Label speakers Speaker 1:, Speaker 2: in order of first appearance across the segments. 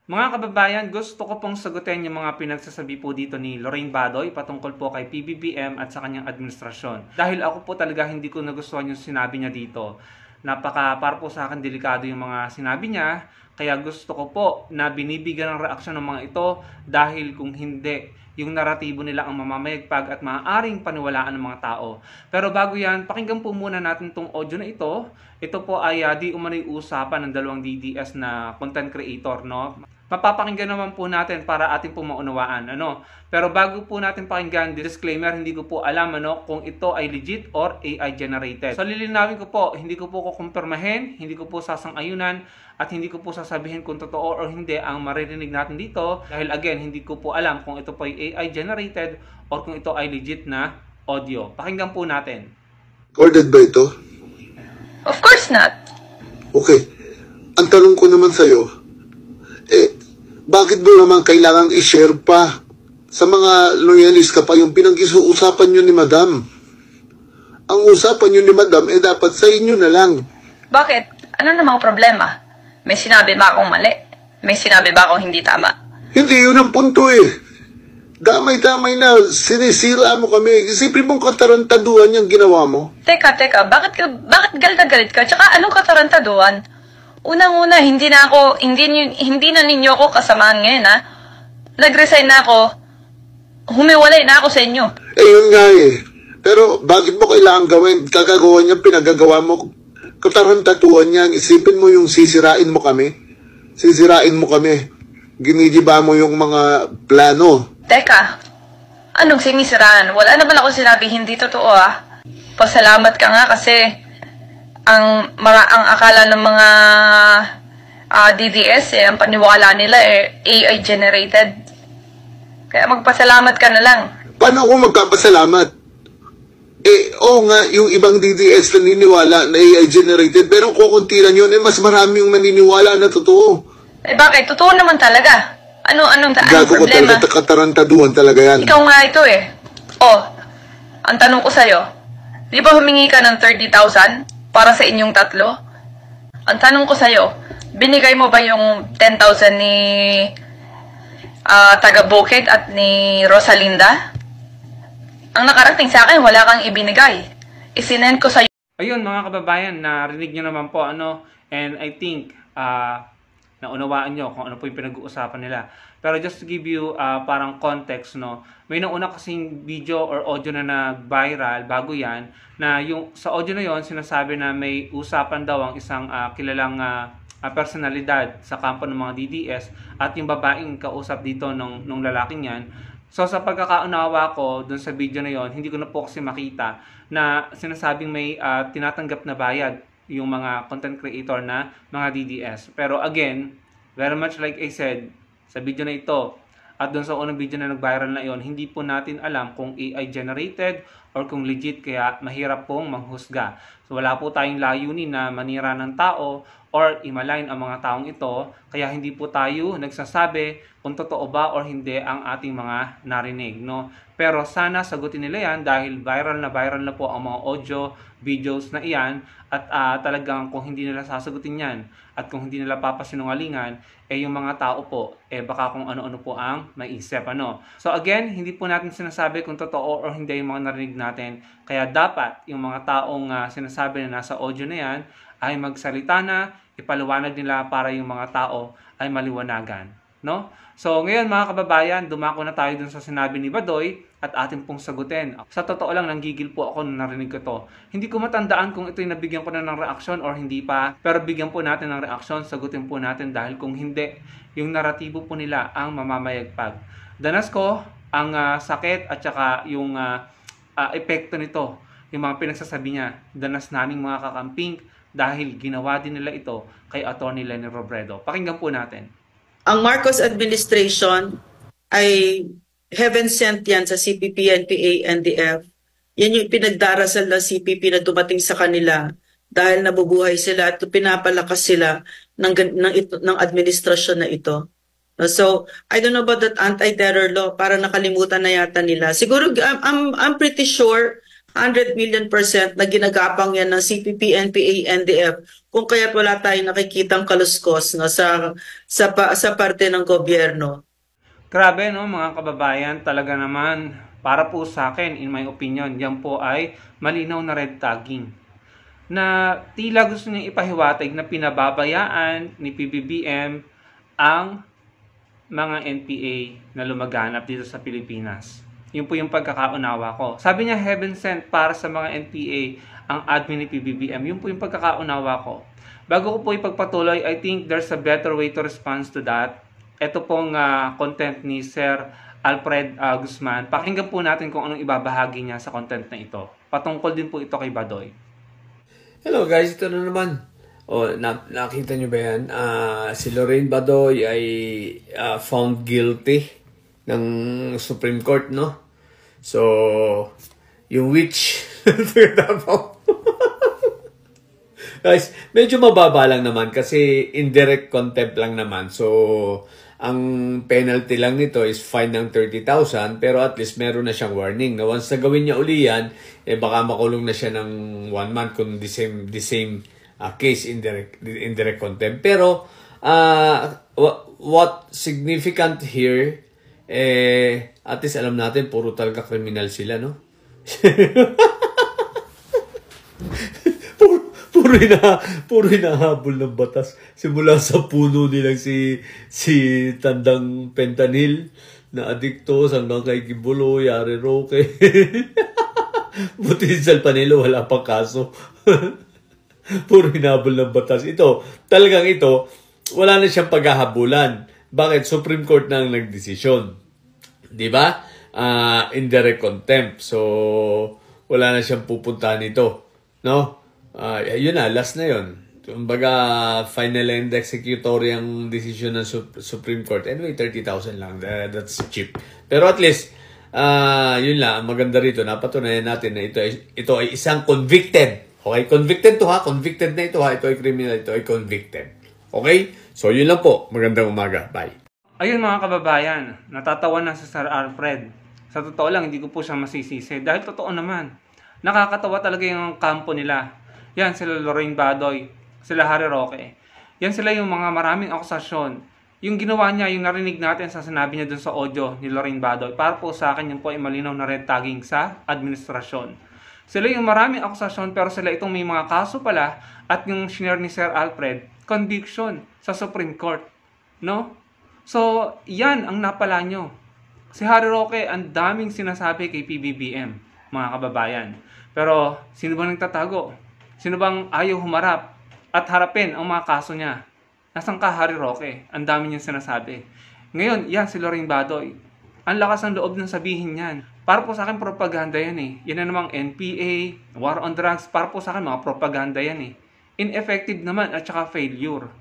Speaker 1: Mga kababayan, gusto ko pong sagutin yung mga pinagsasabi po dito ni Lorraine Badoy patungkol po kay PBBM at sa kanyang administrasyon. Dahil ako po talaga hindi ko nagustuhan yung sinabi niya dito. Para po sa akin delikado yung mga sinabi niya. Kaya gusto ko po na binibigyan ng reaksyon ng mga ito dahil kung hindi, yung naratibo nila ang mamamayagpag at maaaring paniwalaan ng mga tao. Pero bago yan, pakinggan po muna natin tong audio na ito. Ito po ay di umano'y usapan ng dalawang DDS na content creator, no? Mapapakinggan naman po natin para ating po maunawaan, ano? Pero bago po natin pakinggan, disclaimer, hindi ko po alam kung ito ay legit or AI generated. So lilinawin ko po, hindi ko po kukumpirmahin, hindi ko po sasang-ayunan, at hindi ko po sasabihin kung totoo or hindi ang maririnig natin dito. Dahil again, hindi ko po alam kung ito po ay AI generated or kung ito ay legit na audio. Pakinggan po natin.
Speaker 2: Recorded ba ito?
Speaker 3: Of course not.
Speaker 2: Okay. Ang tanong ko naman sa'yo, bakit mo naman kailangang i-share pa sa mga loyalist ka pa yung pinag-usapan nyo ni Madam? Ang usapan nyo ni Madam, dapat sa inyo na lang.
Speaker 3: Bakit? Ano namang problema? May sinabi ba akong mali? May sinabi ba akong hindi tama?
Speaker 2: Hindi yun ang punto Damay-damay na, sinisira mo kami. Isipin mong katarantaduhan yung ginawa mo.
Speaker 3: Teka, bakit galit na galit ka? Tsaka anong katarantaduhan? Unang-una, hindi na ninyo ako kasamahan ngayon, ha? Nag-resign na ako. Humiwalay na ako sa inyo.
Speaker 2: Yun nga Pero bakit mo kailangan gawin? Kagagawa niya, pinagagawa mo. Katarantatuhan niya. Isipin mo yung sisirain mo kami. Ginigiba mo yung mga plano.
Speaker 3: Teka, anong sinisiraan? Wala naman ako sinabi hindi totoo, ha? Pasalamat ka nga kasi ang akala ng mga DDS, ang paniwala nila AI generated. Kaya magpasalamat ka na lang.
Speaker 2: Paano ako magkapasalamat? Oo nga, yung ibang DDS naniniwala na AI generated, pero kukunti lang yun, mas marami yung maniniwala na totoo.
Speaker 3: Bakit? Totoo naman talaga. Anong
Speaker 2: Gago ko
Speaker 3: problema?
Speaker 2: talaga, katarantaduhan talaga yan.
Speaker 3: Ikaw nga ito ang tanong ko sa'yo, di ba humingi ka ng 30,000 para sa inyong tatlo? Ang tanong ko sa'yo, binigay mo ba yung 10,000 ni taga Bukid at ni Rosalinda? Ang nakarating sa akin, wala kang ibinigay. Isinend ko sa'yo.
Speaker 1: Ayun mga kababayan, narinig nyo naman po and I think naunawaan nyo kung ano po yung pinag-uusapan nila. Pero just to give you parang context, may nauna kasing video or audio na nag-viral bago yan, na yung sa audio na yon sinasabi na may usapan daw ang isang kilalang personalidad sa kampo ng mga DDS at yung babaeng kausap dito nung lalaking yan. So sa pagkakaunawa ko dun sa video na yon, hindi ko na po kasi makita na sinasabing may tinatanggap na bayad yung mga content creator na mga DDS. Pero again, very much like I said, sa video na ito, at dun sa unang video na nag-viral na yon, hindi po natin alam kung AI generated or kung legit, kaya mahirap pong manghusga. So wala po tayong layunin na manira ng tao or i-malign ang mga taong ito, kaya hindi po tayo nagsasabi kung totoo ba or hindi ang ating mga narinig, Pero sana sagutin nila yan dahil viral na po ang mga audio, videos na iyan, at talagang kung hindi nila sasagutin yan at kung hindi nila papasinungalingan, yung mga tao po, baka kung ano-ano po ang maisip, So again, hindi po natin sinasabi kung totoo or hindi yung mga narinig natin, kaya dapat yung mga taong sinasabi na nasa audio na yan ay magsalita na, ipaliwanag nila para yung mga tao ay maliwanagan, So ngayon mga kababayan, dumako na tayo dun sa sinabi ni Badoy at atin pong sagutin. Sa totoo lang, nanggigil po ako nung narinig ko to. Hindi ko matandaan kung ito'y nabigyan ko na ng reaksyon or hindi pa, pero bigyan po natin ng reaksyon, sagutin po natin dahil kung hindi, yung naratibo po nila ang mamamayagpag. Danas ko ang sakit at saka yung epekto nito, yung mga pinagsasabi niya. Danas naming mga kakamping dahil ginawa din nila ito kay Atty. Leni Robredo. Pakinggan po natin.
Speaker 4: Ang Marcos administration ay heaven sent yan sa CPP, NPA, NDF. Yan yung pinagdarasal ng CPP na dumating sa kanila dahil nabubuhay sila at pinapalakas sila ng administrasyon na ito. So, I don't know about that anti-terror law, para nakalimutan na yata nila. Siguro, I'm pretty sure 100 million % na ginagapang yan ng CPP, NPA, NDF kung kaya't wala tayong nakikitang kaluskos no, sa parte ng gobyerno.
Speaker 1: Grabe no mga kababayan, talaga naman para po sa akin, in my opinion, yan po ay malinaw na red tagging. Na tila gusto niyang ipahiwatig na pinababayaan ni PBBM ang mga NPA na lumaganap dito sa Pilipinas. Yun po yung pagkakaunawa ko. Sabi niya heaven sent para sa mga NPA ang admin ni PBBM. Yun po yung pagkakaunawa ko. Bago ko po ipagpatuloy, I think there's a better way to respond to that. Ito pong content ni Sir Alfred Guzman. Pakinggan po natin kung anong ibabahagi niya sa content na ito. Patungkol din po ito kay Badoy.
Speaker 5: Hello guys, ito na naman. Nakita nyo ba yan? Si Lorraine Badoy ay found guilty ng Supreme Court, no? So, yung witch, guys, medyo mababa lang naman kasi indirect contempt lang naman. So, ang penalty lang nito is fine ng 30,000 pero at least meron na siyang warning. Na once na gawin niya uli yan, baka makulong na siya ng 1 month kung the same case, indirect contempt. Pero, what significant here, at least alam natin, puro talaga kriminal sila, no? puro hinahabol ng batas. Simula sa puno nilang si Tandang Pentanil na adikto hanggang kay Kibulo, Yari Roque. Buti si Salpanelo, wala pang kaso. Puro hinahabol ng batas. Talagang ito, wala na siyang paghahabulan. Bakit? Supreme Court na ang nagdesisyon. Diba? Indirect contempt. So, wala na siyang pupuntahan ito. No? Yun na, last na yun. Kumbaga, final and executory ang decision ng Supreme Court. Anyway, 30,000 lang. That's cheap. Pero at least, yun lang, maganda rito. Napatunayan natin na ito ay isang convicted. Okay? Convicted to ha. Convicted na ito ha. Ito ay criminal. Ito ay convicted. Okay? So, yun lang po. Magandang umaga. Bye.
Speaker 1: Ayun mga kababayan, natatawa na sa Sir Alfred. Sa totoo lang, hindi ko po siya masisisi. Dahil totoo naman, nakakatawa talaga yung kampo nila. Yan, sila Lorraine Badoy, sila Harry Roque. Yan sila yung mga maraming akusasyon. Yung ginawa niya, yung narinig natin sa sinabi niya dun sa audio ni Lorraine Badoy, para po sa akin, yung po ay malinaw na red tagging sa administrasyon. Sila yung maraming akusasyon, pero sila itong may mga kaso pala, at yung shinare ni Sir Alfred, conviction sa Supreme Court. No? So, yan ang napala nyo. Si Harry Roque, ang daming sinasabi kay PBBM, mga kababayan. Pero, sino ba nagtatago? Sino bang ayaw humarap at harapin ang mga kaso niya? Nasaan ka, Harry Roque? Ang dami niyang sinasabi. Ngayon, yan si Lorraine Badoy. Ang lakas ng loob ng sabihin yan. Para po sa akin, propaganda yan eh. Yan na namang NPA, War on Drugs, para po sa akin, mga propaganda yan eh. Ineffective naman at saka failure.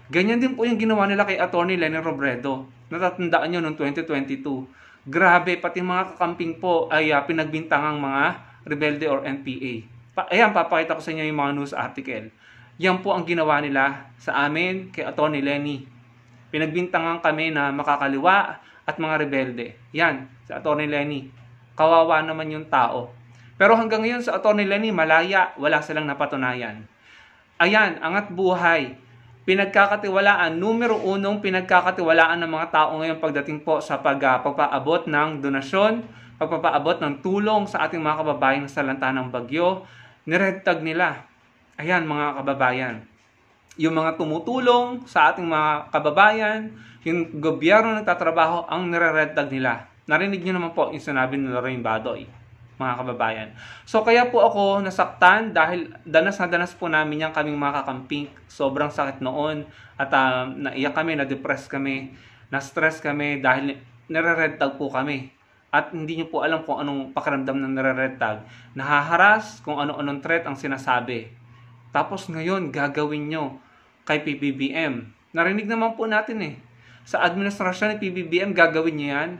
Speaker 1: Ganyan din po yung ginawa nila kay Atty. Leni Robredo. Natatandaan nyo noong 2022. Grabe, pati mga kakamping po ay pinagbintangang mga rebelde or NPA. Ayan, papakita ko sa inyo yung mga news article. Yan po ang ginawa nila sa amin kay Atty. Leni. Pinagbintangan kami na makakaliwa at mga rebelde. Yan, sa Atty. Leni. Kawawa naman yung tao. Pero hanggang ngayon sa Atty. Leni, malaya, wala silang napatunayan. Ayan, angat buhay. Pinagkakatiwalaan, numero 1 pinagkakatiwalaan ng mga tao ngayon pagdating po sa pagpapaabot ng donasyon, pagpapaabot ng tulong sa ating mga kababayan sa salanta ng bagyo, nired tag nila. Ayan mga kababayan, yung mga tumutulong sa ating mga kababayan, yung gobyerno nagtatrabaho, ang nire-red tag nila. Narinig niyo naman po yung sinabi ni Lorraine Badoy, mga kababayan. So kaya po ako nasaktan dahil danas na danas po namin yung kaming mga kakamping. Sobrang sakit noon at naiyak kami, na-depress kami, na-stress kami dahil nire-red tag po kami. At hindi nyo po alam kung anong pakiramdam ng nire-red tag. Nahaharas kung ano-anong threat ang sinasabi. Tapos ngayon gagawin nyo kay PBBM. Narinig naman po natin eh. Sa administrasyon ni PBBM gagawin nyo yan.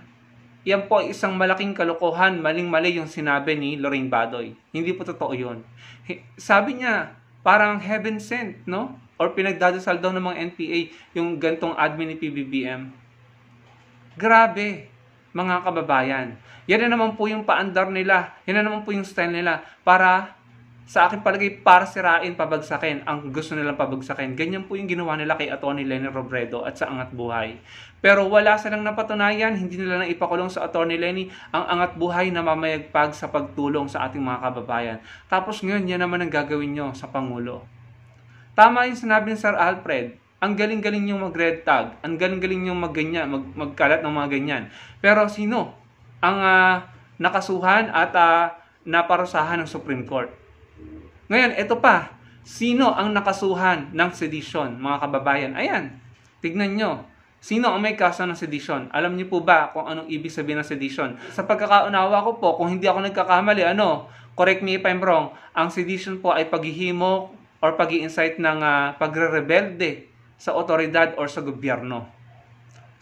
Speaker 1: Yan po ay isang malaking kalokohan, maling-mali yung sinabi ni Lorraine Badoy. Hindi po totoo yun. Sabi niya, parang heaven sent, no? Or pinagdadasal daw ng mga NPA yung gantong admin ni PBBM. Grabe. mga kababayan. Yan na naman po yung paandar nila. Yan na naman po yung style nila para sa akin palagay para sirain, pabagsakin ang gusto nilang pabagsakin. Ganyan po yung ginawa nila kay Atty. Leni Robredo at sa Angat Buhay. Pero wala silang napatunayan, hindi nila nang ipakulong sa Atty. Leni ang Angat Buhay na mamayagpag sa pagtulong sa ating mga kababayan. Tapos ngayon, yan naman ang gagawin nyo sa Pangulo. Tama yung sinabi ni Sir Alfred, ang galing-galing nyo mag-red tag, ang galing-galing nyo magkalat ng mga ganyan. Pero sino ang nakasuhan at naparusahan ng Supreme Court? Ngayon, ito pa. Sino ang nakasuhan ng sedition, mga kababayan? Ayan, tignan nyo. Sino ang may kaso ng sedition? Alam niyo po ba kung anong ibig sabihin ng sedition? Sa pagkakaunawa ko po, kung hindi ako nagkakamali, correct me if I'm wrong, ang sedition po ay paghihimok or pag-i-incite ng pagre-rebelde sa otoridad or sa gobyerno.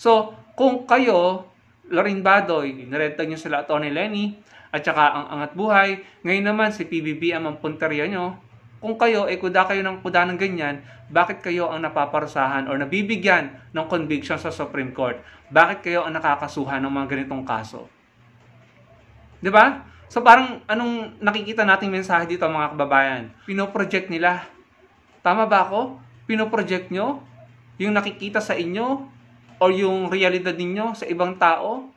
Speaker 1: So, kung kayo, Lorin Badoy, niretag nyo sila Atty. Leni, at saka ang Angat Buhay, ngayon naman si PBBM ang punteriya nyo, kung kayo ay kuda ng ganyan, bakit kayo ang napaparusahan or nabibigyan ng conviction sa Supreme Court? Bakit kayo ang nakakasuhan ng mga ganitong kaso? 'Di ba? So parang anong nakikita nating mensahe dito mga kababayan? Pinoproject nila. Tama ba ako? Pinoproject nyo yung nakikita sa inyo or yung realidad ninyo sa ibang tao?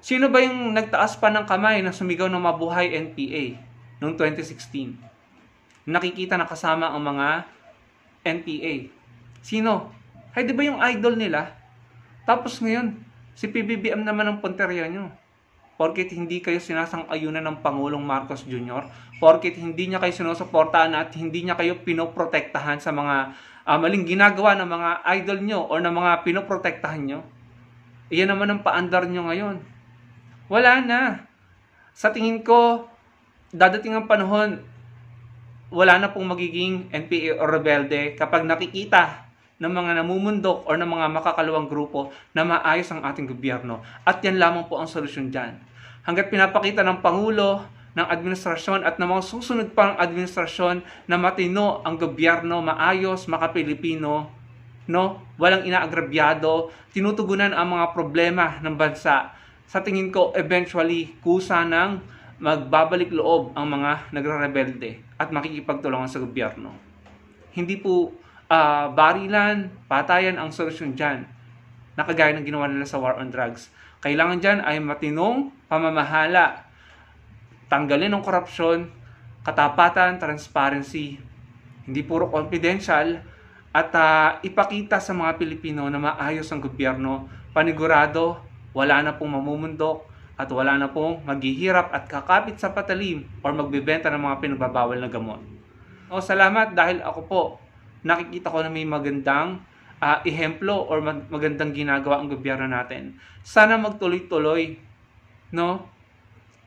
Speaker 1: Sino ba yung nagtaas pa ng kamay na sumigaw ng Mabuhay NPA noong 2016? Nakikita na kasama ang mga NPA. Sino? Ay, di ba yung idol nila? Tapos ngayon, si PBBM naman ang punteriya nyo. Porkit hindi kayo sinasang-ayunan ng Pangulong Marcos Jr., porkit hindi niya kayo sinusuportahan at hindi niya kayo pinoprotektahan sa mga maling ginagawa ng mga idol nyo o ng mga pinoprotektahan nyo, iyan naman ang paandar nyo ngayon. Wala na. Sa tingin ko, dadating ang panahon, wala na pong magiging NPA o rebelde kapag nakikita ng mga namumundok o ng mga makakaluwang grupo na maayos ang ating gobyerno. At yan lamang po ang solusyon dyan. Hanggat pinapakita ng Pangulo, ng administrasyon at ng mga susunod pang administrasyon na matino ang gobyerno, maayos, makapilipino, walang inaagrabyado, tinutugunan ang mga problema ng bansa. Sa tingin ko, eventually, kusa ng magbabalik loob ang mga nagre-rebelde at makikipagtulungan sa gobyerno. Hindi po barilan, patayan ang solusyon dyan, na kagaya ng ginawa nila sa war on drugs. Kailangan dyan ay matinong pamamahala, tanggalin ang korupsyon, katapatan, transparency, hindi puro confidential, at ipakita sa mga Pilipino na maayos ang gobyerno, panigurado, wala na pong mamumundok at wala na pong maghihirap at kakapit sa patalim or magbebenta ng mga pinagbabawal na gamot. Salamat dahil ako po nakikita ko na may magandang ehemplo or magandang ginagawa ang gobyerno natin. Sana magtuloy-tuloy,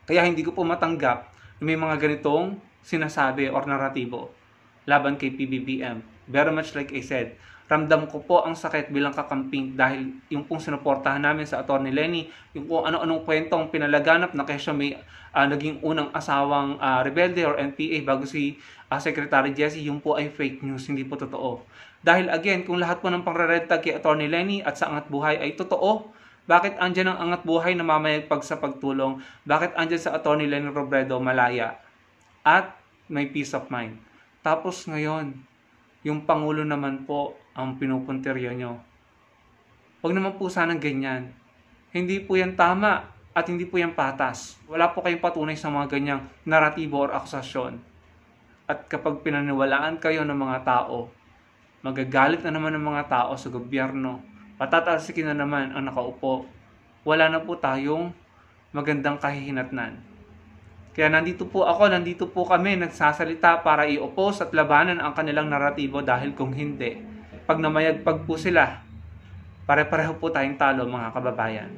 Speaker 1: Kaya hindi ko po matanggap na may mga ganitong sinasabi or naratibo laban kay PBBM. Very much like I said, ramdam ko po ang sakit bilang kakamping dahil yung pong sinuportahan namin sa Atty. Leni, yung kung ano-anong kwentong pinalaganap na kaya siya may naging unang asawang rebelde or NPA bago si Secretary Jessie, yung po ay fake news, hindi po totoo. Dahil again, kung lahat po ng pangre-redtag kay Atty. Leni at sa Angat Buhay ay totoo, bakit andyan ang Angat Buhay na mamayagpag sa pagtulong? Bakit andyan sa Atty. Leni Robredo malaya at may peace of mind? Tapos ngayon, yung Pangulo naman po ang pinupuntirya nyo. Huwag naman po sanang ganyan. Hindi po yan tama at hindi po yan patas. Wala po kayong patunay sa mga ganyang naratibo or akusasyon. At kapag pinaniwalaan kayo ng mga tao, magagalit na naman ng mga tao sa gobyerno, patatalsikin na naman ang nakaupo. Wala na po tayong magandang kahihinatnan. Kaya nandito po kami nagsasalita para i-oppose at labanan ang kanilang naratibo dahil kung hindi, pag namayagpag po sila, pare-pareho po tayong talo mga kababayan.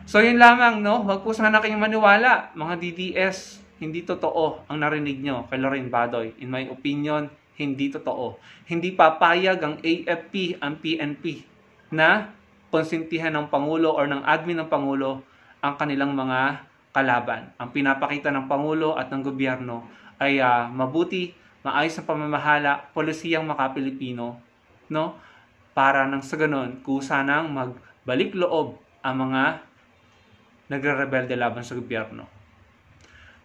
Speaker 1: So yun lamang, Huwag po sana kayong maniwala, mga DDS, hindi totoo ang narinig nyo kay Lorin Badoy. In my opinion, hindi totoo. Hindi papayag ang AFP, ang PNP, na konsintihan ng Pangulo or ng admin ng Pangulo ang kanilang mga kalaban. Ang pinapakita ng Pangulo at ng gobyerno ay mabuti, maayos na pamamahala, polisiyang makapilipino, para nang sa ganon, kusa nang magbalik loob ang mga nagre-rebelde laban sa gobyerno.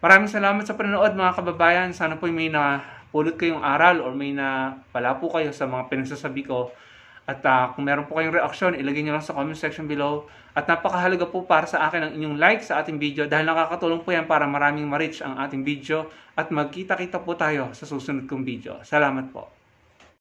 Speaker 1: Maraming salamat sa panonood mga kababayan. Sana po may napulot kayong aral or may napala po kayo sa mga pinagsasabi ko. At kung meron po kayong reaksyon, ilagay nyo lang sa comment section below. At napakahalaga po para sa akin ang inyong like sa ating video dahil nakakatulong po yan para maraming ma-reach ang ating video at magkita-kita po tayo sa susunod kong video. Salamat po.